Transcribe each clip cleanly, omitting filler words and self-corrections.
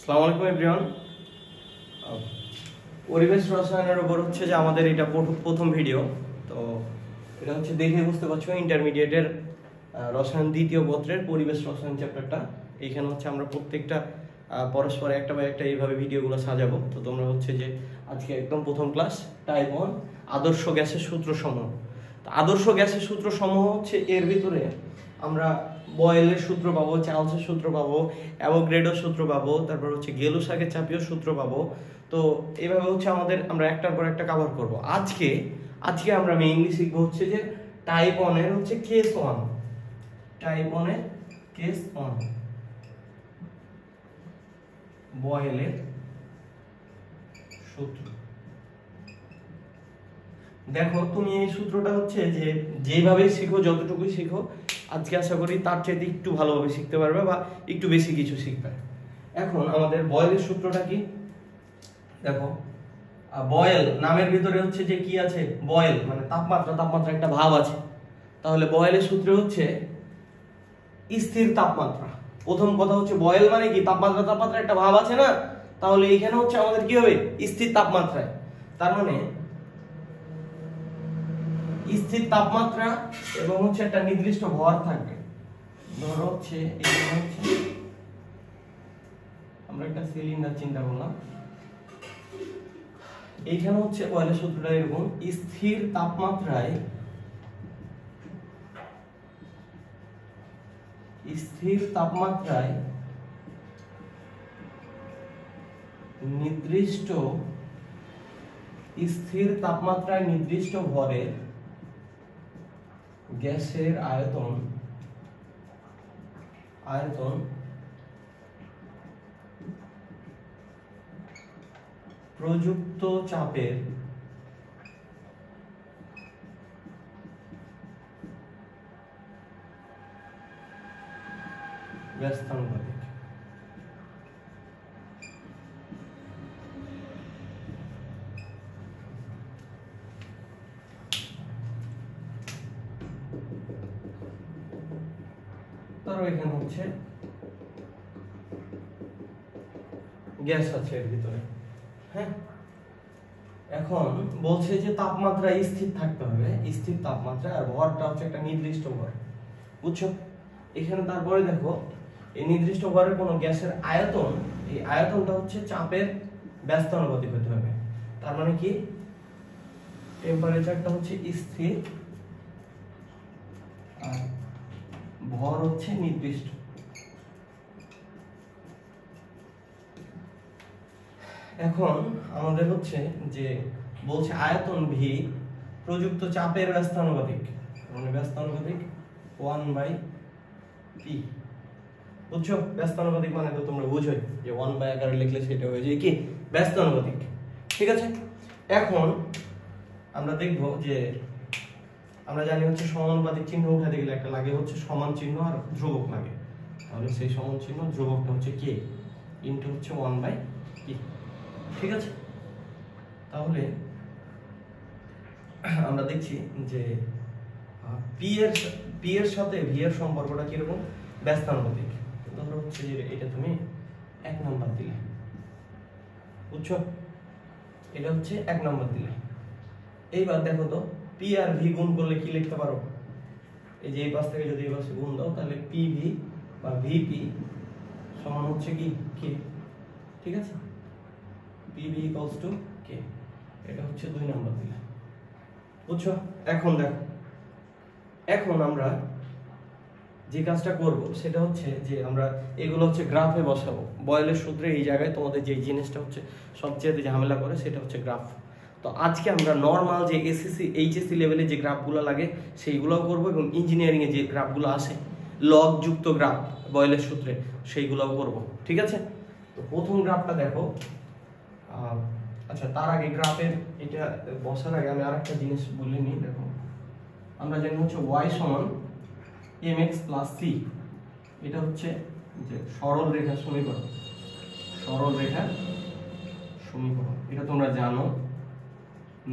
আসসালামু আলাইকুম এভরিওয়ান। পরিবেশ রসায়নের উপর হচ্ছে যে আমাদের এটা প্রথম ভিডিও। তো এটা হচ্ছে দেখে বুঝতে পারছো ইন্টারমিডিয়েটের রসায়ন দ্বিতীয় পত্রের পরিবেশ রসায়ন চ্যাপ্টারটা। এইখানে হচ্ছে আমরা প্রত্যেকটা পরস্পর একটা বা একটা এইভাবে ভিডিওগুলো সাজাবো। তো তোমরা হচ্ছে যে আজকে একদম প্রথম ক্লাস টাইপ 1 আদর্শ গ্যাসের সূত্রসমূহ। তো আদর্শ গ্যাসের সূত্রসমূহ হচ্ছে এর ভিতরে আমরা বয়েলের সূত্র পাবো, চার্লসের সূত্র পাবো, অ্যাভোগাড্রোর সূত্র পাবো, তারপর হচ্ছে গেলুসাকের চাপীয় সূত্র পাবো। তো এইভাবে হচ্ছে আমরা একটার পর একটা কভার করব। আজকে আমরা মেইনলি শিখবো হচ্ছে যে টাইপ 1 এর হচ্ছে কেস 1, টাইপ 1 এর কেস 1 বয়েলের সূত্র। দেখো তুমি এই সূত্রটা হচ্ছে যে যেভাবে শিখো, যতটুকুই শিখো, আজকে আশা করি তার চেয়ে একটু ভালোভাবে শিখতে পারবে বা একটু বেশি কিছু শিখবে। এখন আমাদের বয়েলের সূত্রটা কি দেখো, বয়েল নামের ভিতরে হচ্ছে যে কি আছে, বয়েল মানে তাপমাত্রা একটা ভাব আছে। তাহলে বয়েলের সূত্র হচ্ছে স্থির তাপমাত্রা। প্রথম কথা হচ্ছে বয়েল মানে কি, তাপমাত্রা একটা ভাব আছে না, তাহলে এখানে হচ্ছে আমাদের কি হবে, স্থির তাপমাত্রায়। তার মানে স্থির তাপমাত্রা এবং হচ্ছে একটা নির্দিষ্ট ভর থাকবে। ধরো হচ্ছে এখানে হচ্ছে আমরা একটা সিলিন্ডার চিন্তা করলাম, এইখানে হচ্ছে বয়েলের সূত্রটা এরকম, স্থির তাপমাত্রায় নির্দিষ্ট ভরের গ্যাসের আয়তন প্রযুক্ত চাপের ব্যস্তানুপাতিক। ধরো এখানে হচ্ছে গ্যাস আছে এর ভিতরে, হ্যাঁ। এখন বলছে যে তাপমাত্রা স্থির থাকতে হবে, স্থির তাপমাত্রা, আর ভরটা হচ্ছে একটা নির্দিষ্ট ভর, বুঝছো? এখানে তারপরে দেখো এই নির্দিষ্ট ভরের কোন গ্যাসের আয়তন, এই আয়তনটা হচ্ছে চাপের ব্যস্তানুপাতিক হতে হবে। তার মানে কি, টেম্পারেচারটা হচ্ছে স্থির আর ভর হচ্ছে নির্দিষ্ট। এখন আমাদের হচ্ছে যে বলছে আয়তন ভি প্রযুক্ত চাপের ব্যস্তানুপাতিক, মানে ব্যস্তানুপাতিক 1/p, বুঝছো? ব্যস্তানুপাতিক মানে তো তোমরা বুঝোই যে 1/, আকারে লিখলে সেটা হয়ে যায় কি, ব্যস্তানুপাতিক। ঠিক আছে, এখন আমরা দেখব যে আমরা জানি হচ্ছে সমানুপাতিক চিহ্ন উঠাতে গেলে একটা লাগে হচ্ছে সমান চিহ্ন আর ধ্রুবক লাগে। তাহলে সেই সমান চিহ্ন ধ্রুবকটা হচ্ছে কে ইনটু হচ্ছে 1/p। ঠিক আছে, তাহলে আমরা দেখছি যে পি এর সাথে ভি এর সম্পর্কটা কিরকম, ব্যস্তানুপাতিক। ধরো হচ্ছে যে এটা তুমি 1 নাম্বার দিলে, বুঝছো? এটা হচ্ছে 1 নাম্বার দিলে। এইবার দেখো তো পি আর ভি গুণ করলে কি লিখতে পারো, এই যে এই পাশ থেকে যদি এই পাশে গুণ দাও তাহলে পি ভি বা ভিপি সমান হচ্ছে কি কে। ঠিক আছে, PV equals to K, এটা হচ্ছে 2 নাম্বার দিলে, বুঝছো? এখন দেখো, এখন আমরা যে কাজটা করব সেটা হচ্ছে যে আমরা এগুলো হচ্ছে গ্রাফে বসাবো। বয়েলের সূত্রে এই জায়গায় তোমাদের যে জিনিসটা হচ্ছে সবচেয়ে ঝামেলা করে সেটা হচ্ছে গ্রাফ। তো আজকে আমরা নর্মাল যে এসএসসি এইচএসসি লেভেলে যে গ্রাফগুলো লাগে সেইগুলোও করব, এবং ইঞ্জিনিয়ারিং এ যে গ্রাফগুলো আসে লগ যুক্ত গ্রাফ বয়েলের সূত্রে সেইগুলোও করব। ঠিক আছে, তো প্রথম গ্রাফটা দেখো। আচ্ছা, তার আগে গ্রাফের এটা বসার আগে আমি আরেকটা জিনিস বলে নিই। দেখো, আমরা জানি হচ্ছে y সমান mx প্লাস c, এটা হচ্ছে যে সরল রেখার সমীকরণ। এটা তোমরা জানো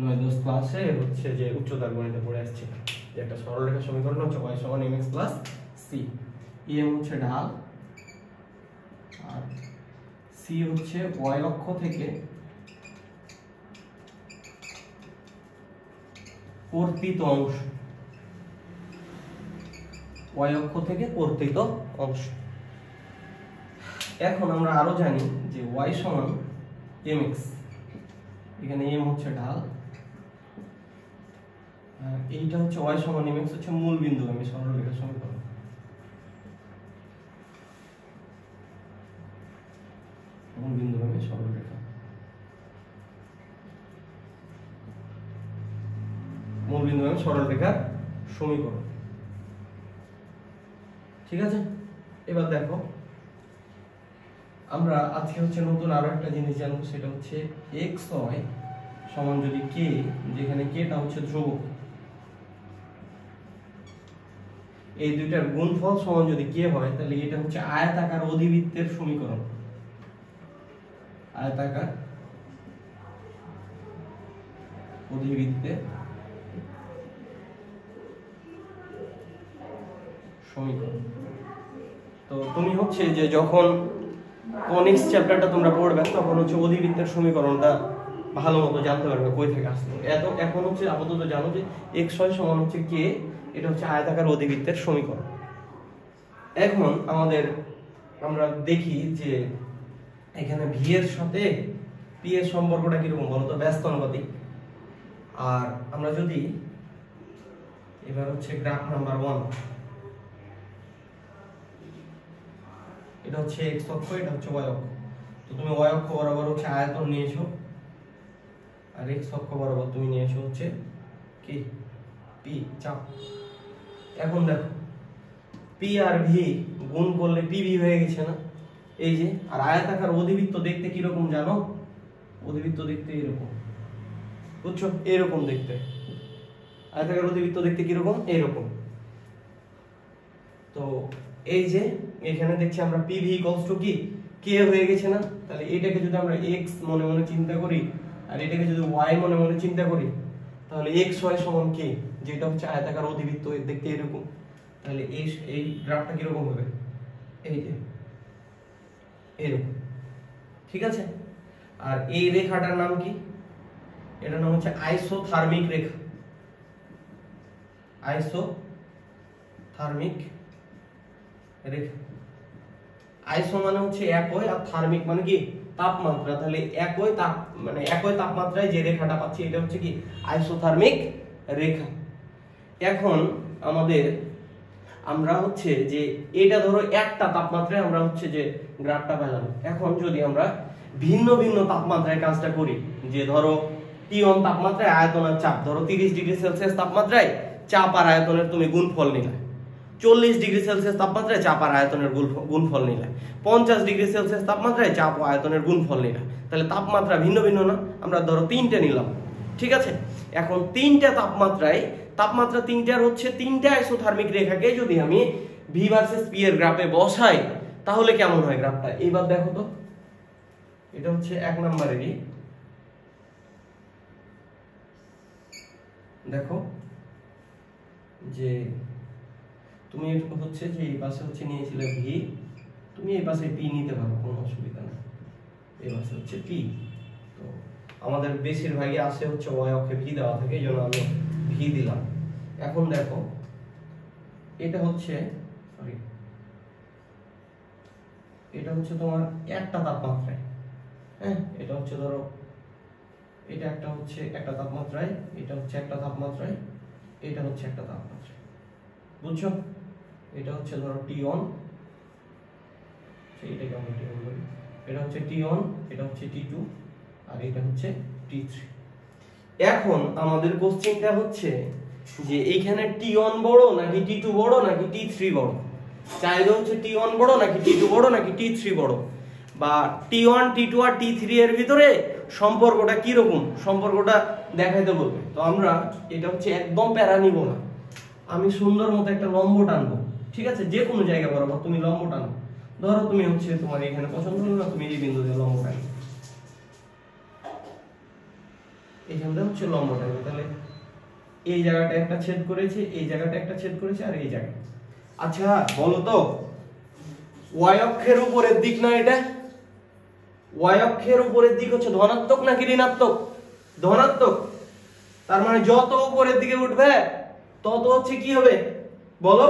9 ক্লাসে হচ্ছে যে উচ্চতার গণিতে পড়ে আসছে যে একটা সরল রেখার সমীকরণ হচ্ছে y সমান mx প্লাস c। m হচ্ছে ঢাল আর c সি হচ্ছে ওয়াই অক্ষ থেকে কর্তিত অংশ, ওয়াই অক্ষ থেকে কর্তিত অংশ। এখন আমরা আরো জানি যে y সমান mx, এখানে m হচ্ছে ঢাল, আর এইটা হচ্ছে y সমান mx হচ্ছে মূল বিন্দু আমি সরলরেখার সমীকরণ। মূল বিন্দু আমি সরলরেখা, মূল বিন্দু আমি সরলরেখার সমীকরণ। ঠিক আছে, এবার দেখো আমরা আজকে হচ্ছে নতুন আরো একটা জিনিস জানবো, সেটা হচ্ছে xy সমান যদি k, যেখানে kটা হচ্ছে ধ্রুবক, এই দুইটার গুণফল সমান যদি k হয়, তাহলে এটা হচ্ছে আয়তাকার অধিবৃত্তের সমীকরণ। আয়তাকার অধিবৃত্তের সমীকরণ। তো তুমি হচ্ছে যে যখন কনিক্স চ্যাপ্টারটা তোমরা পড়বে তখন হচ্ছে অধিবৃত্তের সমীকরণটা ভালো মতো জানতে পারবে কই থেকে আসছে। এখন হচ্ছে আপাতত জানো যে xy সমান হচ্ছে k, এটা হচ্ছে আয়তাকার অধিবৃত্তের সমীকরণ। এখন আমরা দেখি যে এখানে v এর সাথে p এর সম্পর্কটা কিরকম বলো তো, ব্যস্ত অনুপাতিক। আর আমরা যদি এবার হচ্ছে গ্রাফ নাম্বার 1, এটা হচ্ছে x অক্ষ, এটা হচ্ছে y অক্ষ। তো তুমি y অক্ষ বরাবর হচ্ছে আয়তন নিয়েছো, আর x অক্ষ বরাবর তুমি নিয়েছো হচ্ছে কি p, চাপ। এখন দেখো p আর v গুণ করলে pv হয়ে গেছে না, এই যে। আর আয়তাকার অধিবৃত্ত দেখতে কি রকম জানো? অধিবৃত্ত দেখতে এরকম, বুঝছো? এরকম দেখতে আয়তাকার অধিবৃত্ত দেখতে কি রকম? এরকম। তো এই যে এখানে দেখছি আমরা pv কি k হয়ে গেছে না, তাহলে এটাকে যদি আমরা x মনে মনে চিন্তা করি আর এটাকে যদি y মনে মনে চিন্তা করি, তাহলে xy সমান k, যেটা হচ্ছে আয়তাকার অধিবৃত্ত দেখতে এরকম। তাহলে এই গ্রাফটা কি রকম হবে? এই যে এরকম, ঠিক আছে। আর এই রেখাটার নাম কি? এটার নাম হচ্ছে আইসোথার্মিক রেখা। আইসোথার্মিক রেখা। আইসো মানে হচ্ছে একই, আর থার্মিক মানে কি তাপমাত্রা। তাহলে একই তাপ মানে একই তাপমাত্রায় যে রেখাটা পাচ্ছি এটা হচ্ছে কি আইসোথার্মিক রেখা। এখন আমরা হচ্ছে যে এটা ধরো একটা তাপমাত্রায় আমরা হচ্ছে যে গ্রাফটা পেলাম। এখন যদি আমরা ভিন্ন ভিন্ন তাপমাত্রায় কাজটা করি, যে ধরো T1 তাপমাত্রায় আয়তন আর চাপ, ধরো 30 ডিগ্রি সেলসিয়াস তাপমাত্রায় চাপ আর আয়তনের তুমি গুণফল নিলে, 40 ডিগ্রি সেলসিয়াস তাপমাত্রায় চাপ আর আয়তনের গুণফল নিলে, 50 ডিগ্রি সেলসিয়াস তাপমাত্রায় চাপ ও আয়তনের গুণফল নিলে, তাহলে তাপমাত্রা ভিন্ন ভিন্ন না? আমরা ধরো 3টে নিলাম, ঠিক আছে। এখন 3টে তাপমাত্রা 3টার হচ্ছে 3টে আইসোথার্মিক রেখাকে যদি আমি v ভার্সেস p এর গ্রাফে বসাই, তাহলে কেমন হয় গ্রাফটা? এইবার দেখো তো, এটা হচ্ছে 1 নম্বরেরই, দেখো যে তুমি হচ্ছে যে এই পাশে হচ্ছে নিয়েছিলে v, তুমি এই পাশে p নিতে পারো, কোনো অসুবিধা নেই। এই পাশে হচ্ছে p। তো আমাদের বেশিরভাগই আসে হচ্ছে y অক্ষে v দেওয়া থাকে, এই জন্য আমি v দিলাম। এখন দেখো এটা হচ্ছে তোমার একটা তাপমাত্রায়, হ্যাঁ, এটা হচ্ছে ধরো এটা একটা তাপমাত্রায়, এটা হচ্ছে একটা তাপমাত্রায়, এটা হচ্ছে একটা তাপমাত্রায়, বুঝছো? এটা হচ্ছে ধরো T1, এইটাকে আমরা T1 বলি, এটা হচ্ছে T1, এটা হচ্ছে T2, আর এটা হচ্ছে T3। এখন আমাদের কোশ্চেনটা হচ্ছে যে এইখানে T1 বড় নাকি T2 বড় নাকি T3 বড়? চাইলে হচ্ছে T1 বড় নাকি T2 বড় নাকি T3 বড়, বা T1 T2 আর T3 এর ভিতরে সম্পর্কটা কি রকম, সম্পর্কটা দেখাইতে বলবে। তো আমরা এটা হচ্ছে একদম প্যারা নিব না, আমি সুন্দর মতো একটা লম্ব টানবো, ঠিক আছে। যে কোনো জায়গা বরাবর তুমি লম্ব টানো। ধরো তুমি হচ্ছে তোমার এখানে পছন্দ হলো না, তুমি এই বিন্দু দিয়ে লম্ব টানো, এইখানটা হচ্ছে লম্ব টানবে। তাহলে এই জায়গাটা একটা ছেদ করেছে, এই জায়গাটা একটা ছেদ করেছে, আর এই জায়গা। আচ্ছা বলো তো, y অক্ষের উপরের দিক না এটা? ওয়াই অক্ষের উপরের দিক হচ্ছে ধনাত্মক নাকি ঋণাত্মক? ধনাত্মক। তার মানে যত উপরের দিকে উঠবে তত হচ্ছে কি হবে বলো,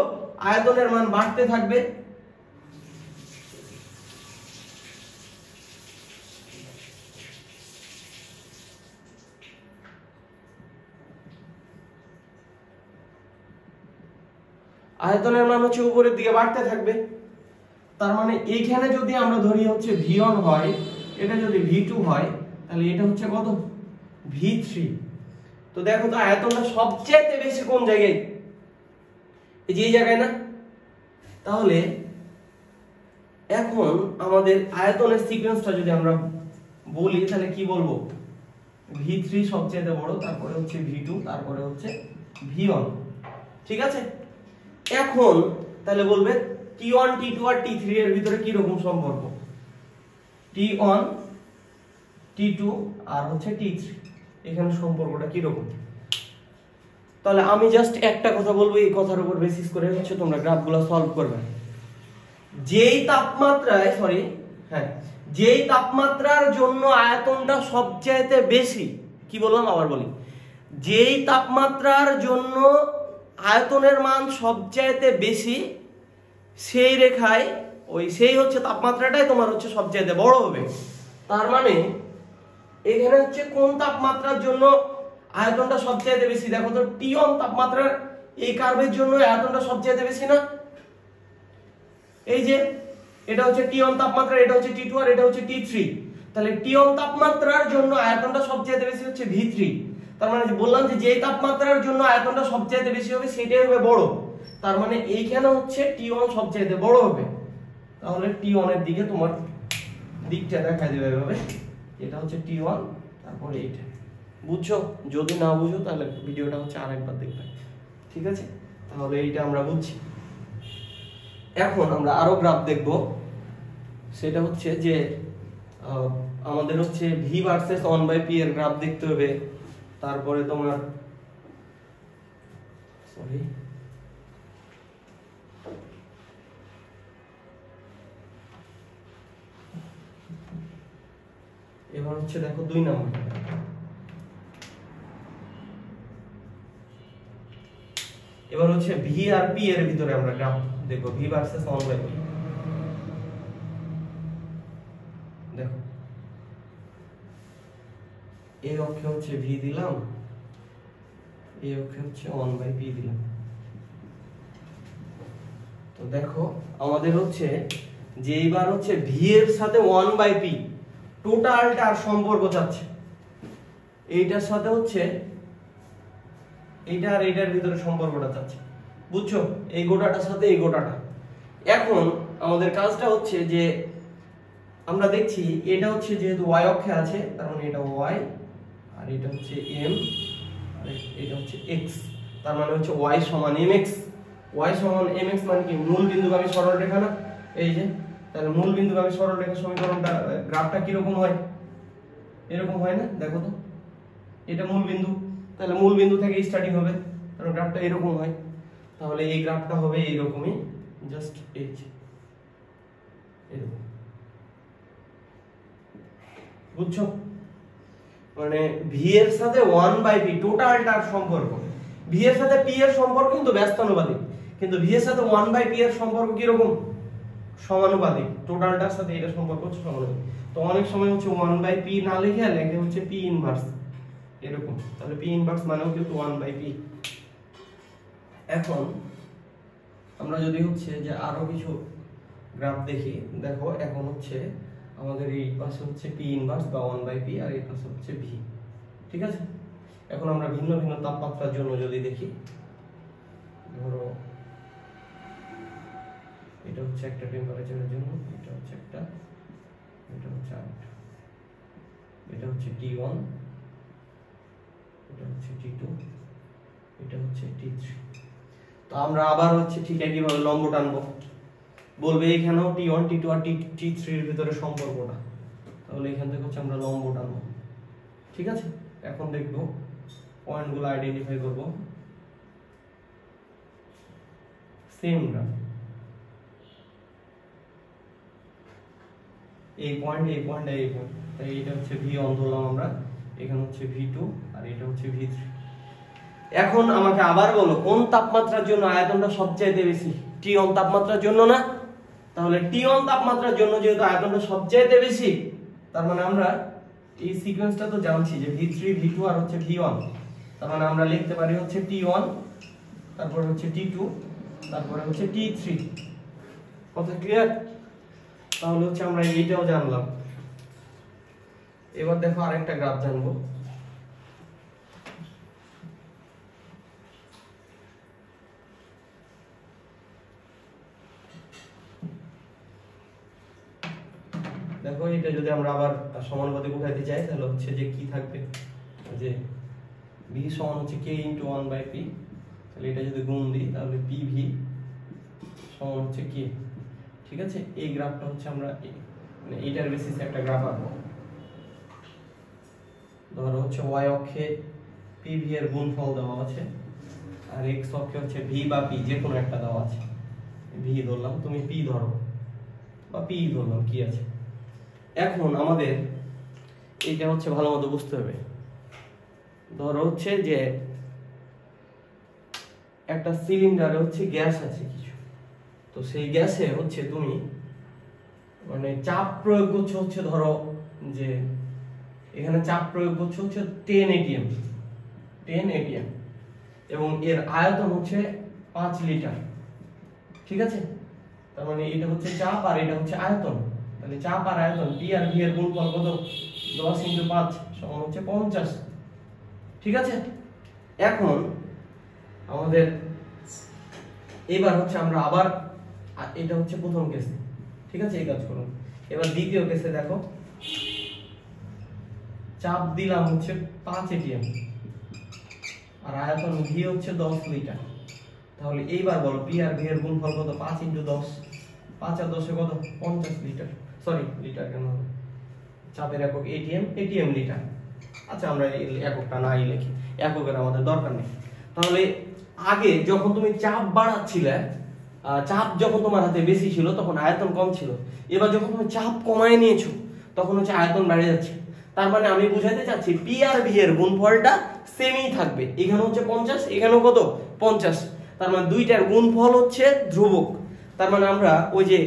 আয়তনের মান বাড়তে থাকবে। আয়তনের মান হচ্ছে উপরের দিকে বাড়তে থাকবে। তার মানে এইখানে যদি আমরা ধরি হচ্ছে V1 হয়, এটা যদি V2 হয়, তাহলে এটা হচ্ছে কত? V3। তো দেখো তো আয়তনটা সবচেয়ে বেশি কোন জায়গায়? এই যে এই জায়গায় না? তাহলে এখন আমাদের আয়তনের সিকোয়েন্সটা যদি আমরা বলি তাহলে কি বলবো? V3 সবচেয়ে বড়, তারপরে হচ্ছে V2, তারপরে হচ্ছে V1। ঠিক আছে? এখন তাহলে বলবে T1 T2 আর T3 এর ভিতরে কি রকম সম্পর্ক? T1 T2 আর হচ্ছে T3 এখানে সম্পর্কটা কি রকম? তাহলে আমি জাস্ট একটা কথা বলবো, এই কথার উপর বেসিস করে হচ্ছে তোমরা গ্রাফগুলো সলভ করবে। যেই তাপমাত্রার জন্য আয়তনটা সবচাইতে বেশি, কি বললাম আবার বলি, যেই তাপমাত্রার জন্য আয়তনের মান সবচাইতে বেশি সেই রেখায় সেই হচ্ছে তাপমাত্রাটাই তোমার হচ্ছে সবচাইতে বড় হবে। তার মানে এখানে হচ্ছে কোন তাপমাত্রার জন্য আয়তনটা সবচাইতে বেশি? দেখো তো T1 তাপমাত্রার এই কার্ভের জন্য আয়তনটা সবচাইতে বেশি না? এই যে এটা হচ্ছে T1 তাপমাত্রা, এটা হচ্ছে T2 আর এটা হচ্ছে T3। তাহলে T1 তাপমাত্রার জন্য আয়তনটা সবচাইতে বেশি হচ্ছে V3। তার মানে বললাম যে যেই তাপমাত্রার জন্য আয়তনটা সবচাইতে বেশি হবে সেটাই হবে বড়। তার মানে এইখানে হচ্ছে T1 সবচাইতে বড় হবে। তাহলে T1 এর দিকে তোমার দিকটা দেখা যাবে এভাবে, এটা হচ্ছে T1, তারপরে এইটা। বুঝছো? যদি না বুঝো তাহলে ভিডিওটা হচ্ছে আরেকবার দেখবে। ঠিক আছে? তাহলে এইটা আমরা বুঝছি। এখন আমরা আরো গ্রাফ দেখব। সেটা হচ্ছে যে আমাদের হচ্ছে V ভার্সেস 1/p এর গ্রাফ দেখতে হবে। তারপরে তোমার এবার হচ্ছে দেখো 2 নম্বর। এবার হচ্ছে V আর P এর ভিতরে আমরা গ্রাফ দেখো, V ভার্সেস 1/p। দেখো এই অক্ষে হচ্ছে V দিলাম, এই অক্ষে হচ্ছে 1/p দিলাম। তো দেখো আমাদের হচ্ছে যে এইবার হচ্ছে V এর সাথে 1/p টোটালটার সম্পর্ক চাচ্ছে। এইটার সাথে হচ্ছে এইটা আর এইটার ভিতরে সম্পর্কটা চাচ্ছে। বুঝছো? এই গোটাটার সাথে এই গোটাটা। এখন আমাদের কাজটা হচ্ছে যে আমরা দেখছি এটা হচ্ছে যেহেতু y অক্ষে আছে, তার মানে এটা y, আর এটা হচ্ছে m, আর এটা হচ্ছে x। তার মানে হচ্ছে y সমান mx। y সমান mx মানে কি? মূল বিন্দুগামী সরলরেখা না? এই যে, তাহলে মূল বিন্দুগামী সরলরেখা সমীকরণটা গ্রাফটা কি রকম হয়? এরকম হয় না? দেখো তো, এটা মূল বিন্দু, তাহলে মূল বিন্দু থেকে স্টার্টিং হবে, কারণ গ্রাফটা এরকম হয়। তাহলে এই গ্রাফটা হবে এইরকমই, জাস্ট এই যে এরকম। বুঝছো? মানে v এর সাথে 1/p টোটালটার সম্পর্ক, v এর সাথে p এর সম্পর্ক কিন্তু ব্যস্তানুপাতিক, কিন্তু v এর সাথে 1/p এর সম্পর্ক কি রকম? সমানুপাতিক। টোটালটার সাথে এটা সম্পর্ক হচ্ছে সমানুপাতিক। তো অনেক সময় হচ্ছে 1/p না লিখে লেখে হচ্ছে p ইনভার্স এরকম। তাহলে p ইনভার্স মানেও কিন্তু 1/p। এখন আমরা যদি হচ্ছে যে আরো কিছু গ্রাফ দেখি, দেখো এখন হচ্ছে আমাদের এই পাশে হচ্ছে p ইনভার্স বা 1/p আর এই পাশে হচ্ছে v। ঠিক আছে? এখন আমরা ভিন্ন ভিন্ন তাপমাত্রার জন্য যদি দেখি, ধরো এটা হচ্ছে একটা টেম্পারেচারের জন্য, এটা হচ্ছে একটা, এটা হচ্ছে আরেকটা, এটা হচ্ছে T1, এটা হচ্ছে T2, এটা হচ্ছে T3। তো আমরা আবার হচ্ছে ঠিক একইভাবে লম্ব টানবো, বলবে এখানেও T1 T2 আর T3 এর ভিতরে সম্পর্কটা। তাহলে এখান থেকে হচ্ছে আমরা লম্ব টানবো। ঠিক আছে? এখন দেখবো পয়েন্টগুলো আইডেন্টিফাই করব। সেম গ্রাফ, এই পয়েন্ট এই পয়েন্ট এই পয়েন্ট, তাই এটা হচ্ছে V1 ধরলাম আমরা, এখানে হচ্ছে V2 আর এটা হচ্ছে V3। এখন আমাকে আবার বলো কোন তাপমাত্রার জন্য আয়তনটা সবচাইতে বেশি? T1 তাপমাত্রার জন্য না? তাহলে T1 তাপমাত্রার জন্য যেহেতু আয়তনটা সবচাইতে বেশি, তার মানে আমরা এই সিকোয়েন্সটা তো জানছি যে V3 V2 আর হচ্ছে V1, তার মানে আমরা লিখতে পারি হচ্ছে T1, তারপরে হচ্ছে T2, তারপরে হচ্ছে T3। কথা ক্লিয়ার? তাহলে হচ্ছে আমরা এইটাও জানলাম। এবার দেখো আরেকটা গ্রাফ জানবো। দেখো এটা যদি আমরা আবার সমানুপাতিক উঠাইতে চাই তাহলে হচ্ছে যে কি থাকবে, যে V সমান হচ্ছে K × 1/P, তাহলে এটা যদি গুণ দিই তাহলে PV সমান হচ্ছে K। ঠিক আছে, এই গ্রাফটা হচ্ছে আমরা মানে এইটার বেসিসে একটা গ্রাফ আঁকবো। ধরো হচ্ছে y অক্ষে PV এর গুণফল দেওয়া আছে, আর x অক্ষে হচ্ছে V বা P যে কোনো একটা দেওয়া আছে। V ধরলাম, তুমি P ধরো বা P ধরলাম, কি আছে। এখন আমাদের এইটা হচ্ছে ভালো মতো বুঝতে হবে। ধরো হচ্ছে যে একটা সিলিন্ডারে হচ্ছে গ্যাস আছে কিছু, তো সেই গ্যাসে হচ্ছে তুমি মানে চাপ প্রয়োগ করছো হচ্ছে, ধরো যে এখানে চাপ প্রয়োগ করছো হচ্ছে 10 atm, এবং এর আয়তন হচ্ছে 5 লিটার। ঠিক আছে, তার মানে এটা হচ্ছে চাপ আর এটা হচ্ছে আয়তন। তাহলে চাপ আর আয়তন P আর V এর গুণফল কত? 10 × 5 সমান হচ্ছে 50। ঠিক আছে, এখন আমাদের এবার হচ্ছে আমরা আবার, এটা হচ্ছে প্রথম কেসে। ঠিক আছে, এই কাজ করুন। এবার দ্বিতীয় কেসে দেখো, চাপ দিলাম হচ্ছে 5 atm আর আয়তন V হচ্ছে 10 লিটার। তাহলে এইবার বলো P আর V এর গুণফল কত? 5 × 10, 5 আর 10 কত? 50 লিটার। সরি লিটার কেন হবে, চাপের একক atm লিটার। আচ্ছা আমরা এককটা নাই লিখি, এককের আমাদের দরকার নেই। তাহলে আগে যখন তুমি চাপ বাড়াচ্ছিলে, চাপ যখন তোমার হাতে বেশি ছিল তখন আয়তন কম ছিল। এবার যখন তুমি চাপ কমায় নিয়েছো তখন হচ্ছে আয়তন বেড়ে যাচ্ছে। তার মানে আমি বুঝাতে চাচ্ছি P আর V এর গুণফলটা সেমই থাকবে। এখানে হচ্ছে 50, এখানেও কত? 50। তার মানে দুইটার গুণফল হচ্ছে ধ্রুবক। তার মানে আমরা ওই যে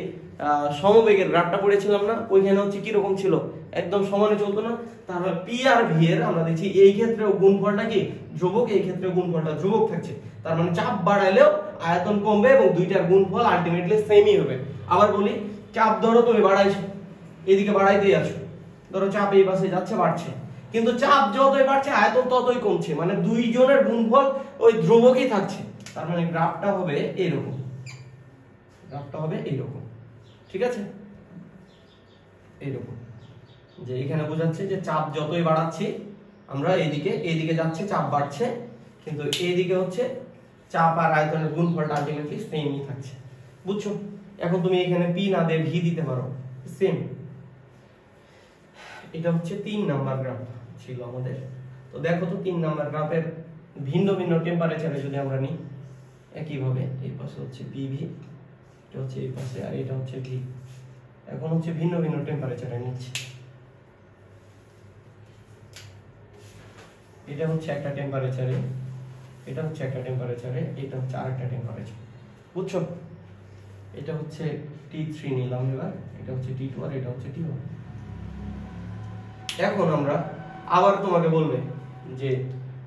সমবেগের গ্রাফটা পড়েছিলাম না, ওইখানে হচ্ছে কি রকম ছিল? একদম সমানে চলতো না। তাহলে P আর V এর আমরা দেখছি এই ক্ষেত্রে গুণফলটা কি ধ্রুবক, এই ক্ষেত্রে গুণফলটা ধ্রুবক থাকছে। তার মানে চাপ বাড়াইলেও আয়তন কমবে এবং দুইটার গুণফল আলটিমেটলি সেমই হবে। আবার বলি, চাপ ধরো তুমি বাড়াইছো, এদিকে বাড়াইতেই আছো, ধরো চাপ এই পাশে যাচ্ছে, বাড়ছে, কিন্তু চাপ যতই বাড়ছে আয়তন ততই কমছে, মানে দুইজনের গুণফল ওই ধ্রুবকই থাকছে। তার মানে গ্রাফটা হবে এইরকম, গ্রাফটা হবে এইরকম। ঠিক আছে, এইরকম, যে এখানে বোঝাচ্ছে যে চাপ যতই বাড়াচ্ছি আমরা এইদিকে যাচ্ছে, চাপ বাড়ছে, কিন্তু এইদিকে হচ্ছে চাপ আর আয়তনের গুণফলটা আলটিমেটলি সেমই থাকছে। বুঝছো? এখন তুমি এখানে P না দিয়ে V দিতে পারো, সেম। এটা হচ্ছে 3 নাম্বার গ্রাফ ছিল আমাদের। তো দেখো তো 3 নাম্বার গ্রাফের ভিন্ন ভিন্ন টেম্পারেচারে যদি আমরা নিই, একইভাবে এই পাশে হচ্ছে PV, এটা হচ্ছে এই পাশে, আর এটা হচ্ছে V। এখন হচ্ছে ভিন্ন ভিন্ন টেম্পারেচারে নিচ্ছি। এটা হচ্ছে একটা টেম্পারেচারে, এটা হচ্ছে একটা টেম্পারেচারে, এটা হচ্ছে আরেকটা টেম্পারেচার। বুঝছো? এটা হচ্ছে T3 নিলাম এবার, এটা হচ্ছে T2 আর এটা হচ্ছে T1। এখন আমরা আবার তোমাকে বলবে যে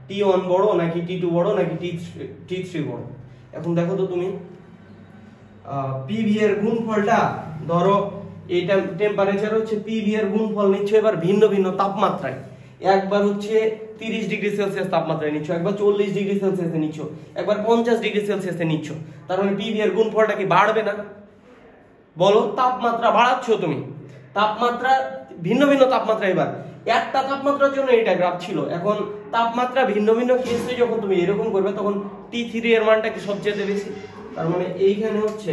T1 বড় নাকি T2 বড় নাকি T3 বড়। এখন দেখো তো তুমি PV এর গুণফলটা, ধরো এইটা টেম্পারেচার হচ্ছে PV এর গুণফল নিচ্ছ এবার ভিন্ন ভিন্ন তাপমাত্রায়। একবার হচ্ছে 30 ডিগ্রি সেলসিয়াস তাপমাত্রায় নিচ্ছ, একবার 40 ডিগ্রি সেলসিয়াসে নিচ্ছ, একবার 50 ডিগ্রি সেলসিয়াসে নিচ্ছ। তার মানে PV এর গুণফলটা কি বাড়বে না? বলো, তাপমাত্রা বাড়াচ্ছ তুমি, তাপমাত্রা ভিন্ন ভিন্ন তাপমাত্রা। এবার একটা তাপমাত্রার জন্য এটা গ্রাফ ছিল, এখন তাপমাত্রা ভিন্ন ভিন্ন কেসে যখন তুমি এরকম করবে তখন T3 এর মানটা কি সবচেয়ে বেশি। তার মানে এইখানে হচ্ছে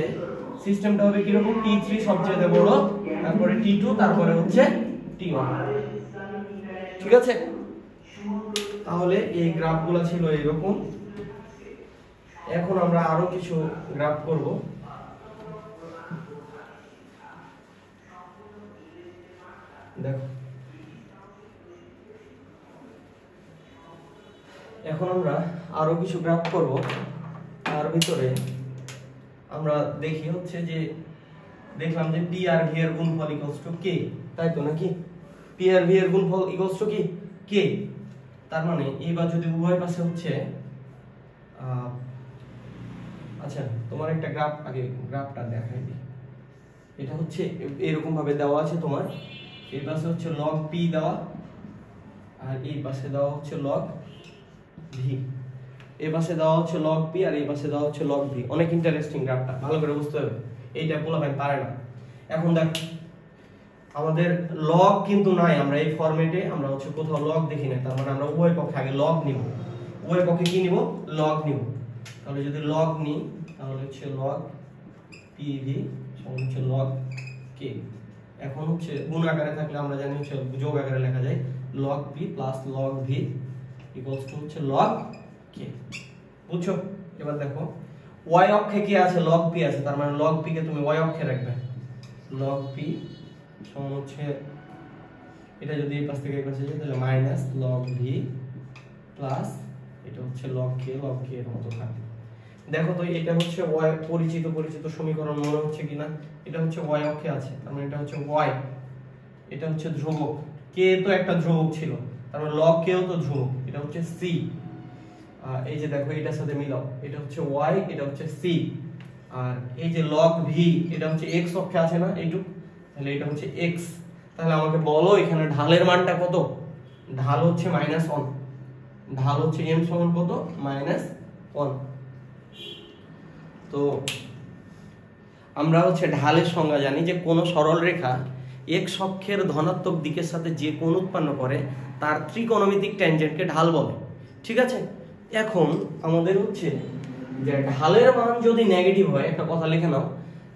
সিস্টেমটা হবে কি রকম, T3 সবচেয়ে বড়, তারপরে T2, তারপরে হচ্ছে T1। ঠিক আছে, তাহলে এই গ্রাফগুলো ছিল এরকম। এখন আমরা আরো কিছু গ্রাফ করব। দেখো এখন আমরা আরো কিছু গ্রাফ করব। তার ভিতরে আমরা দেখি হচ্ছে যে দেখলাম যে পি আর ভি এর গুণফল ইকুয়ালস টু কে, তাই তো নাকি? পি আর ভি এর গুণফল ইকুয়ালস টু কি কে। তার মানে এইবার যদি উভয় পাশে হচ্ছে আচ্ছা তোমার একটা গ্রাফ আগে গ্রাফটা দেখাই দিই। এটা হচ্ছে এরকম ভাবে দেওয়া আছে তোমার, এই পাশে হচ্ছে log p দেওয়া আর এই পাশে দেওয়া হচ্ছে log v, এই পাশে দেওয়া হচ্ছে log p আর এই পাশে দেওয়া হচ্ছে log v। অনেক ইন্টারেস্টিং গ্রাফটা, ভালো করে বুঝতে হবে, এইটা পোলাপাইন পারে না। এখন দেখ আমাদের log কিন্তু নাই, আমরা এই ফরম্যাটে আমরা হচ্ছে কোথাও log দেখি না, তার মানে আমরা উভয় পক্ষে আগে log নিব। উভয় পক্ষে কি নিব? log নিব। তাহলে যদি log নিই তাহলে হচ্ছে log pv সমান হচ্ছে log k। এখন হচ্ছে গুণ আকারে থাকলে আমরা জানি হচ্ছে যোগ আকারে লেখা যায় log p plus log v equals to হচ্ছে log k। বুঝছো? এবার দেখো y অক্ষে কি আছে? log p আছে, তার মানে log p কে তুমি y অক্ষে রাখবে। log p সমান হচ্ছে এটা যদি এই পাশ থেকে এই পাশে যায় তাহলে মাইনাস log v প্লাস এটা হচ্ছে log k এর মতো থাকবে। দেখো তো এটা হচ্ছে y পরিচিত সমীকরণ মনে হচ্ছে কিনা? এটা হচ্ছে y অক্ষে আছে, তার মানে এটা হচ্ছে y, এটা হচ্ছে ধ্রুবক, k তো একটা ধ্রুবক ছিল, তার মানে log k ও তো ধ্রুবক, এটা হচ্ছে c। এই যে দেখো এটার সাথে মিলাও, এটা হচ্ছে y, এটা হচ্ছে c, আর এই যে log v এটা হচ্ছে x অক্ষে আছে না এইটুক, তাহলে এটা হচ্ছে x। তাহলে আমাকে বলো এখানে ঢালের মানটা কত? ঢাল হচ্ছে -1, ঢাল হচ্ছে m সমান কত? -1। তো আমরা হচ্ছে ঢালের সংজ্ঞা জানি যে কোন সরল রেখা x অক্ষের ধনাত্মক দিকের সাথে যে কোণ উৎপন্ন করে তার ত্রিকোণমিতিক ট্যানজেন্টকে ঢাল বলে। ঠিক আছে, এখন আমাদের হচ্ছে যে ঢালের মান যদি নেগেটিভ হয়, একটা কথা লিখে নাও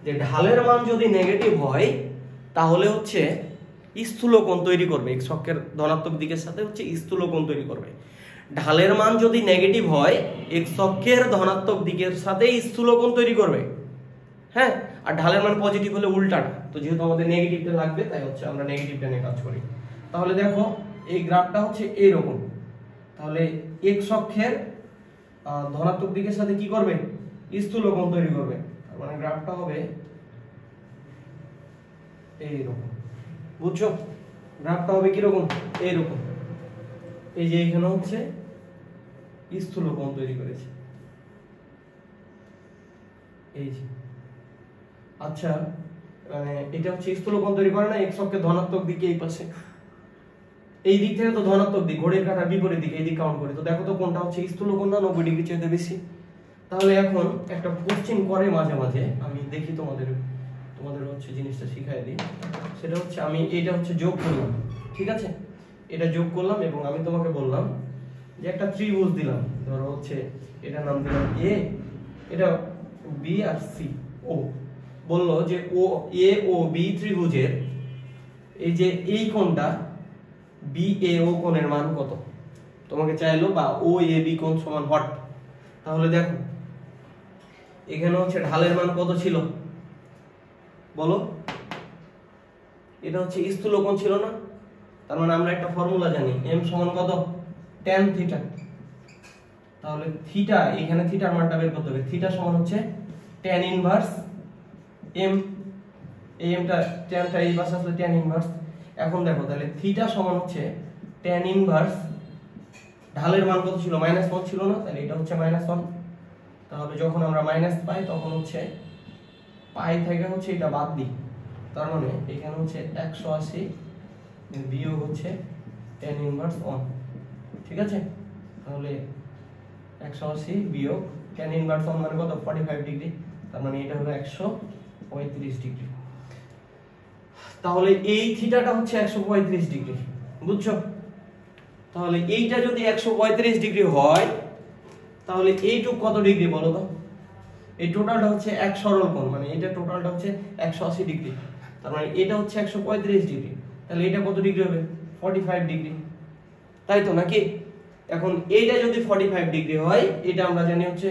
যে ঢালের মান যদি নেগেটিভ হয় তাহলে হচ্ছে স্থূলকোণ তৈরি করবে, x অক্ষের ধনাত্মক দিকের সাথে হচ্ছে স্থূলকোণ তৈরি করবে। ঢালের মান যদি নেগেটিভ হয় x অক্ষের ধনাত্মক দিকের সাথে স্থূলকোণ তৈরি করবে। হ্যাঁ, আর ঢালের মান পজিটিভ হলে উল্টাটা, তো যেহেতু আমাদের নেগেটিভটা লাগবে তাই হচ্ছে আমরা নেগেটিভটা নিয়ে কাজ করি। তাহলে দেখো এই গ্রাফটা হচ্ছে এইরকম, তাহলে x অক্ষের ধনাত্মক দিকের সাথে কি করবে? স্থূলকোণ তৈরি করবে, তার মানে গ্রাফটা হবে এইরকম। বুঝছো? গ্রাফটা হবে কি রকম? এইরকম। এই যে এখানে হচ্ছে স্থূলকোণ তৈরি করেছে, এই যে। আচ্ছা মানে এটা হচ্ছে স্থূলকোণ তৈরি করে না, x অক্ষের ধনাত্মক দিকে এই পাশে, এই দিক থেকে তো ধনাত্মক দিক, ঘড়ির কাঁটার বিপরীত দিকে এই দিক কাউন্ট করি, তো দেখো তো কোনটা হচ্ছে স্থূলকোণ না 90 ডিগ্রি চাইতে বেশি। তাহলে এখন একটা কোশ্চেন করে মাঝে মাঝে, আমি দেখি তোমাদের হচ্ছে জিনিসটা শিখাই দিই। সেটা হচ্ছে আমি এটা হচ্ছে যোগ করলাম, ঠিক আছে, এটা যোগ করলাম এবং আমি তোমাকে বললাম যে একটা ত্রিভুজ দিলাম, ধরো হচ্ছে এটার নাম দিলাম এ, এটা বি আর সি ও। বললো যে ও এ ও বি ত্রিভুজের এই যে এই কোণটা বি এ ও কোণের মান কত তোমাকে চাইলো, বা ও এ বি কোণ সমান হট। তাহলে দেখো এখানে হচ্ছে ঢালের মান কত ছিল বলো? এটা হচ্ছে স্থূলকোণ ছিল না, তার মানে আমরা একটা ফর্মুলা জানি m সমান কত? tan theta. তাহলে থিটা, এখানে থিটার মানটা বের করতে হবে, থিটা সমান হচ্ছে tan ইনভার্স m, এই mটা tanটা এই পাশে আসলে tan ইনভার্স। এখন দেখো তাহলে থিটা সমান হচ্ছে tan ইনভার্স, ঢালের মান কত ছিল? -1 ছিল না, তাহলে এটা হচ্ছে -1। তাহলে যখন আমরা মাইনাস পাই তখন হচ্ছে পাই থেকে হচ্ছে এটা বাদ দিই, তার মানে এখানে হচ্ছে 180 বিয়োগ হচ্ছে tan ইনভার্স 1। ঠিক আছে, তাহলে 180 বিয়োগ tan ইনভার্স 1 মানে কত? 45 ডিগ্রি, তার মানে এটা হলো 135 ডিগ্রি। তাহলে এই থিটাটা হচ্ছে 135 ডিগ্রি, বুঝছো? তাহলে এইটা যদি 135 ডিগ্রি হয় তাহলে এইটুক কত ডিগ্রি বলো তো? এই টোটালটা হচ্ছে এক সরল কোণ, মানে এটা টোটালটা হচ্ছে 180 ডিগ্রি, তার মানে এটা হচ্ছে 135 ডিগ্রি, তাহলে এটা কত ডিগ্রি হবে? 45 ডিগ্রি, তাই তো নাকি? এখন এইটা যদি 45 ডিগ্রি হয়, এটা আমরা জানি হচ্ছে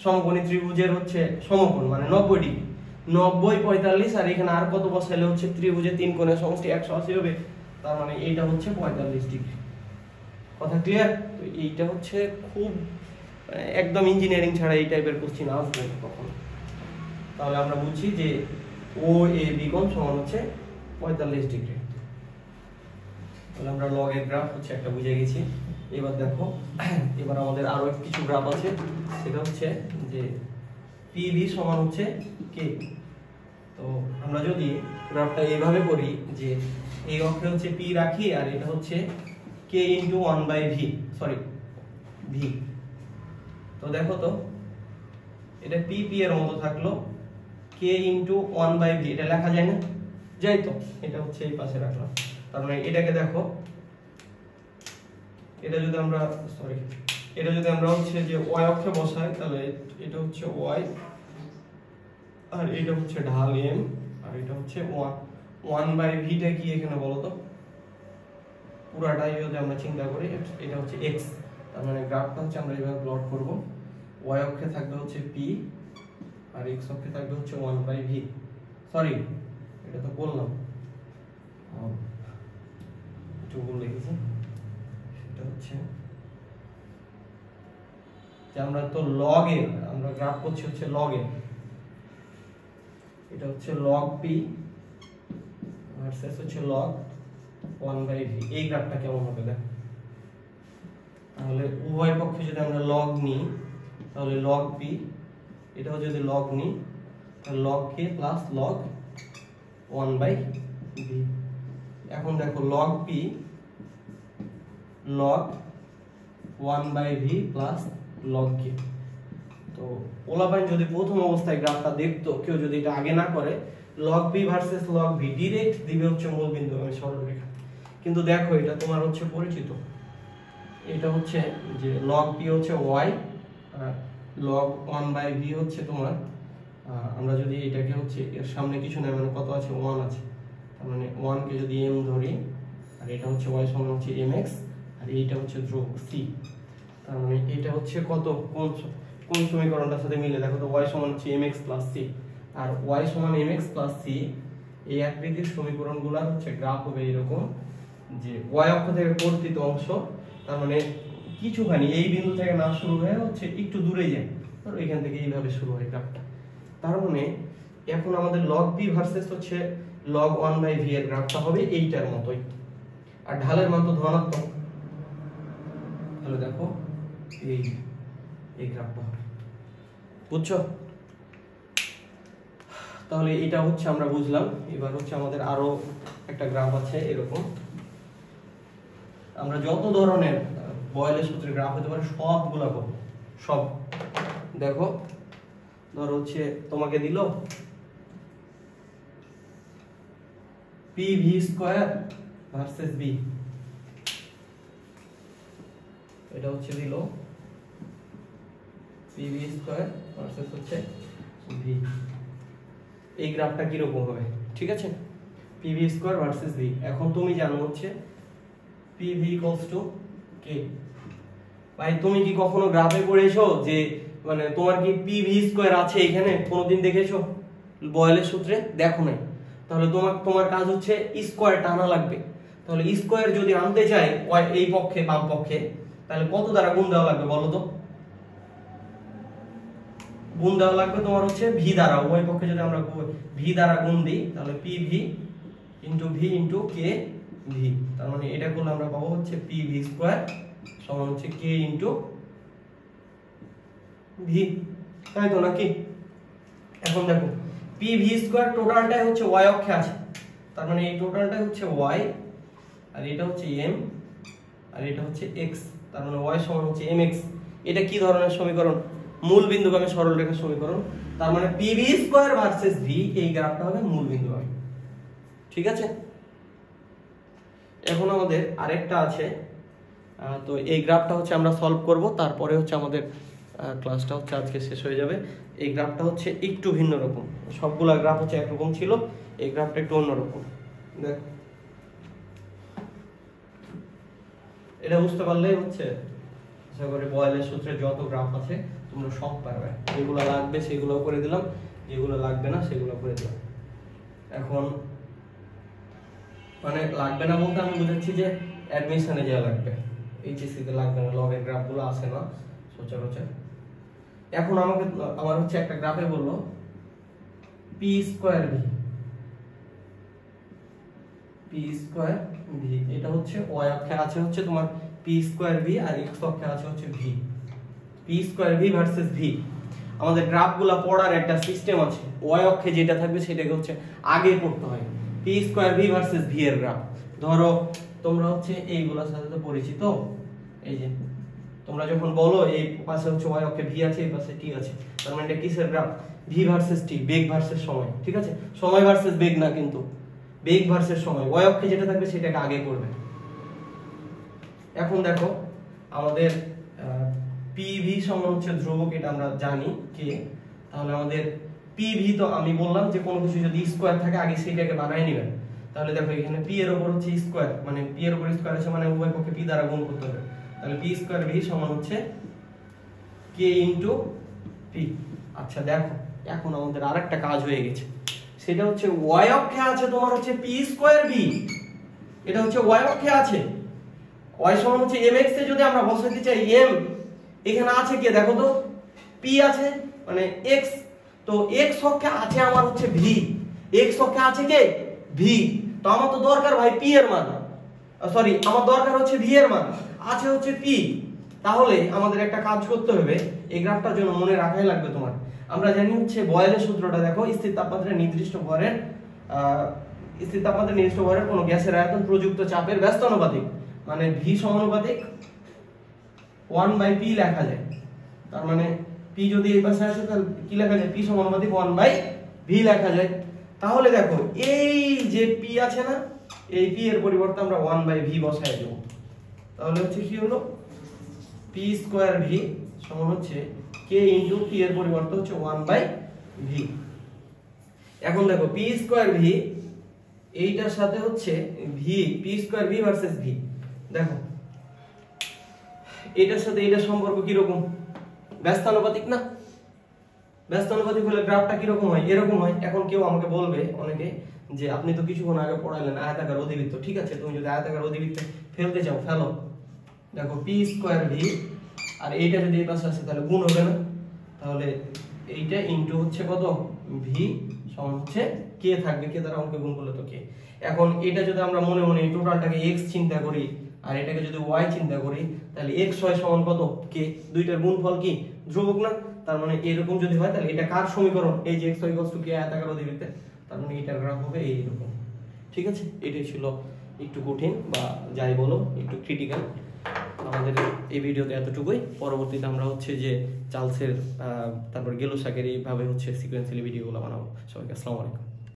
সমকোণী ত্রিভুজের হচ্ছে সমকোণ, মানে 90 ডিগ্রি। 90 45 আর এখানে আর কত বসাইলে হচ্ছে ত্রিভুজের তিন কোণের সমষ্টি 180 হবে, তার মানে এইটা হচ্ছে 45 ডিগ্রি। কথা ক্লিয়ার? তো এইটা হচ্ছে খুব একদম ইঞ্জিনিয়ারিং ছাড়া এই টাইপের কোশ্চেন আসবে কখনো। তাহলে আমরা বুঝছি যে ও এ বি কোণ সমান হচ্ছে 45 ডিগ্রি। তাহলে আমরা লগ এর গ্রাফ হচ্ছে একটা বুঝে গেছি। এবার দেখো, এবার আমাদের আরো কিছু গ্রাফ আছে, সেটা হচ্ছে যে পিভি সমান হচ্ছে কে। তো আমরা যদি গ্রাফটা এইভাবে করি যে এই অক্ষে হচ্ছে পি রাখি আর এটা হচ্ছে কে ইন্টু 1/ভি, সরি ভি। তো দেখো তো এটা পি পি এর মতো থাকলো, কে ইন্টু 1/ভি, এটা লেখা যায় না? যাই তো, এটা হচ্ছে এই পাশে রাখলাম। তার মানে এটাকে দেখো, এটা যদি আমরা হচ্ছে যে ওয়াই অক্ষে বসাই, তাহলে এটা হচ্ছে ওয়াই আর এটা হচ্ছে ঢাল এম আর এটা হচ্ছে 1/ভিটা কি এখানে বলো তো? পুরাটাই যদি আমরা চিন্তা করি এটা হচ্ছে এক্স। তার মানে গ্রাফটা হচ্ছে আমরা এইভাবে প্লট করব, ওয়াই অক্ষে থাকবে হচ্ছে পি আর এক্স অক্ষে থাকবে হচ্ছে 1/ভি। সরি, এটা তো বললাম, একটু ভুল লিখেছি। সেটা হচ্ছে যে আমরা তো লগ এর আমরা গ্রাফ করছি হচ্ছে লগ এর, এটা হচ্ছে লগ পি ভার্সেস হচ্ছে লগ 1/ভি। এই গ্রাফটা কেমন হবে দেখ। তাহলে উভয় পক্ষে যদি আমরা লগ নিই, তাহলে লগ পি, এটাও যদি লগ নিই তাহলে লগ কে প্লাস লগ 1/ভি। এখন দেখো লগ পি লগ 1/ভি প্লাস লগ কে। তো ওলাবাইন যদি প্রথম অবস্থায় গ্রাফটা দেখতো, কেউ যদি এটা আগে না করে, log P versus log V direct দিবে হচ্ছে মূলবিন্দু সরলরেখা। কিন্তু দেখো এটা তোমার হচ্ছে পরিচিত, এটা হচ্ছে যে লগ পি হচ্ছে ওয়াই আর লগ 1/ভি হচ্ছে তোমার, আমরা যদি এটাকে হচ্ছে এর সামনে কিছু না, মানে কত আছে 1 আছে, তার মানে 1 কে যদি এম ধরি আর এটা হচ্ছে ওয়াই সমান হচ্ছে mx আর এইটা হচ্ছে ধ্রুব সি। তার মানে এটা হচ্ছে কত, কোন সমীকরণটার সাথে মিলে দেখো তো, ওয়াই সমান হচ্ছে mx প্লাস সি আর ওয়াই সমান mx প্লাস সি। এই আকৃতির সমীকরণগুলোর হচ্ছে গ্রাফ হবে এরকম যে ওয়াই অক্ষ থেকে কর্তিত অংশ, তার মানে কিছুখানি এই বিন্দু থেকে না শুরু হয়ে হচ্ছে একটু দূরে যায়, আর এখান থেকে এইভাবে শুরু হয় গ্রাফটা। তার মানে এখন আমাদের লগ পি ভার্সেস হচ্ছে লগ 1/ভি এর গ্রাফটা হবে এইটার মতোই, আর ঢালের মান তো ধনাত্মক। তাহলে দেখো এই গ্রাফটা হবে, বুঝছো? তাহলে এটা হচ্ছে আমরা বুঝলাম। এবার হচ্ছে আমাদের আরো একটা গ্রাফ আছে এরকম, আমরা যত ধরনের বয়েলের সূত্রে গ্রাফ হতে পারে সবগুলা করব। সব দেখো, ধরো হচ্ছে তোমাকে দিল P V square versus B, এটা হচ্ছে দিল পি ভি স্কয়ার ভার্সেস হচ্ছে ভি। এই গ্রাফটা কি রকম হবে, ঠিক আছে? P V square versus V. এখন তুমি জানো হচ্ছে P V equals to K. ভাই তুমি কি কখনো গ্রাফে পড়েছো যে মানে তোমার কি পি ভি স্কয়ার আছে এখানে, কোনোদিন দেখেছো বয়েলের সূত্রে? দেখো নাই। তাহলে তোমার কাজ হচ্ছে স্কয়ারটা আনা লাগবে। তাহলে স্কয়ার যদি আনতে চাই এই পক্ষে বাম পক্ষে, তাহলে কত দ্বারা গুণ দেওয়া লাগবে বলো তো? গুণ দেওয়া লাগবে তোমার হচ্ছে ভি দ্বারা। উভয় পক্ষে যদি আমরা ভি দ্বারা গুণ দিই তাহলে P V into V into K V. তার মানে এটা করলে আমরা পাবো হচ্ছে পি ভি স্কয়ার সমান হচ্ছে কে ইন্টু ভি, তাই তো নাকি? এখন দেখো পি ভি স্কয়ার টোটালটাই হচ্ছে ওয়াই অক্ষে আছে, তার মানে এই টোটালটাই হচ্ছে ওয়াই আর এটা হচ্ছে এম আর এটা হচ্ছে এক্স, তার মানে ওয়াই সমান হচ্ছে mx। এটা কি ধরনের সমীকরণ? মূল বিন্দুগামী সরলরেখার সমীকরণ। তার মানে P V square versus V, এই গ্রাফটা হবে মূল বিন্দুগামী, ঠিক আছে? এখন আমাদের আরেকটা আছে, তো এই গ্রাফটা হচ্ছে আমরা সলভ করব, তারপরে হচ্ছে আমাদের ক্লাসটা হচ্ছে আজকে শেষ হয়ে যাবে। এই গ্রাফটা হচ্ছে একটু ভিন্ন রকম, সবগুলা গ্রাফ হচ্ছে একরকম ছিল, এই গ্রাফটা একটু অন্যরকম। দেখ, এটা বুঝতে পারলেই হচ্ছে আশা করি বয়েলের সূত্রে যত গ্রাফ আছে তোমরা সব পারবে। যেগুলো লাগবে সেগুলো করে দিলাম, যেগুলো লাগবে না সেগুলো করে দিলাম। এখন মানে লাগবে না বলতে আমি বুঝাচ্ছি যে অ্যাডমিশনে যাওয়া লাগবে, এইচএসসি তে লাগবে না, লগের গ্রাফগুলো আসে না সচরাচর। এখন আমার হচ্ছে একটা গ্রাফে বললো P square V, P square V, এটা হচ্ছে ওয়াই অক্ষে আছে হচ্ছে তোমার পি স্কয়ার ভি আর এক্স অক্ষে আছে হচ্ছে V. P square V versus V, আমাদের গ্রাফগুলো পড়ার একটা সিস্টেম আছে, ওয়াই অক্ষে যেটা থাকবে সেটাকে হচ্ছে আগে পড়তে হয়। P square V versus V এর গ্রাফ, ধরো তোমরা হচ্ছে এইগুলোর সাথে তো পরিচিত, এই যে তোমরা যখন বলো এই পাশে হচ্ছে ওয়াই অক্ষে ভি আছে, এই পাশে টি আছে, তার মানে এটা কিসের গ্রাফ? ভি ভার্সেস টি, বেগ ভার্সেস সময়, ঠিক আছে? সময় ভার্সেস বেগ না, কিন্তু বেগ ভার্সেস সময়, ওয়াই অক্ষে যেটা থাকবে সেটাকে আগে করবে। এখন দেখো আমাদের পিভি সমান হচ্ছে ধ্রুবক, এটা আমরা জানি কে, তাহলে আমাদের পিভি তো আমি বললাম যে কোনো কিছু যদি স্কয়ার থাকে আগে সেটাকে বানায় নেবেন। তাহলে দেখো এখানে পি এর উপর হচ্ছে স্কয়ার, মানে পি এর উপর স্কয়ার আছে মানে উভয় পক্ষে পি দ্বারা গুণ করতে হবে, তাহলে পি স্কয়ার ভি সমান হচ্ছে কে ইনটু পি। আচ্ছা দেখো এখন আমাদের আরেকটা কাজ হয়ে গেছে, সেটা হচ্ছে ওয়াই অক্ষে আছে তোমার হচ্ছে পি স্কয়ার ভি, এটা হচ্ছে ওয়াই অক্ষে আছে, ওয়াই সমান হচ্ছে mx এ যদি আমরা বসাতে চাই m, এখানে আছে কি দেখো তো p আছে মানে x, তো x অক্ষে আছে আমার হচ্ছে v, x অক্ষে আছে কে v, তো আমার তো দরকার ভাই p এর মান, সরি আমার দরকার হচ্ছে v এর মান, আছে হচ্ছে p। তাহলে আমাদের একটা কাজ করতে হবে, এই গ্রাফটার জন্য মনে রাখাই লাগবে তোমার, আমরা জানি হচ্ছে বয়েলের সূত্রটা, দেখো স্থির তাপমাত্রায় নির্দিষ্ট ভরের স্থির তাপমাত্রায় নির্দিষ্ট ভরের কোনো গ্যাসের আয়তন প্রযুক্ত চাপের ব্যস্তানুপাতিক, মানে v সমানুপাতিক 1/p লেখা যায়। তার মানে p যদি এই পাশে আসে তাহলে কি লেখা যায়? p সমানুপাতিক 1/v লেখা যায়। তাহলে দেখো এই যে p আছে না, এই p এর পরিবর্তে আমরা 1/v বসায় দেব, তাহলে হচ্ছে কি হলো p স্কয়ার v সমান হচ্ছে k ইনটু p এর পরিবর্তে হচ্ছে 1/v। এখন দেখো p স্কয়ার v এইটার সাথে হচ্ছে v, p square v versus v, দেখো এটার সাথে এটা সম্পর্ক কি রকম? ব্যস্তানুপাতিক না? ব্যস্তানুপাতিক হলে গ্রাফটা কি রকম হয়? এরকম হয়। এখন কেউ আমাকে বলবে অনেকে যে আপনি তো কিছুক্ষণ আগে পড়াইলেন আয়তাকার অধিবৃত্ত, ঠিক আছে তুমি যদি আয়তাকার অধিবৃত্তে ফেলতে চাও ফেলো, দেখো p স্কয়ার v আর এইটা যদি এই পাশে আসে তাহলে গুণ হবে না, তাহলে এইটা ইনটু হচ্ছে কত v সমান হচ্ছে k থাকবে, k দ্বারা অঙ্কে গুণ করলে তো k। এখন এটা যদি আমরা মনে মনে এই টোটালটাকে x চিন্তা করি আর এটাকে যদি y চিন্তা করি, তাহলে x y সমান কত k, দুইটার গুণফল কি ধ্রুবক না? তার মানে এরকম যদি হয় তাহলে এটা কার সমীকরণ? এই যে x y k আয়তাকার অধিবৃত্তে, তার মানে এটার গ্রাফ হবে এইরকম, ঠিক আছে? এটাই ছিল একটু কঠিন বা যাই বলো একটু ক্রিটিক্যাল। আমাদের এই ভিডিওতে এতটুকুই, পরবর্তীতে আমরা হচ্ছে যে চার্লসের তারপর গেলো শাকের এইভাবে হচ্ছে সিকোয়েন্সিয়ালি ভিডিওগুলো বানাবো। সবাইকে আসসালামু আলাইকুম।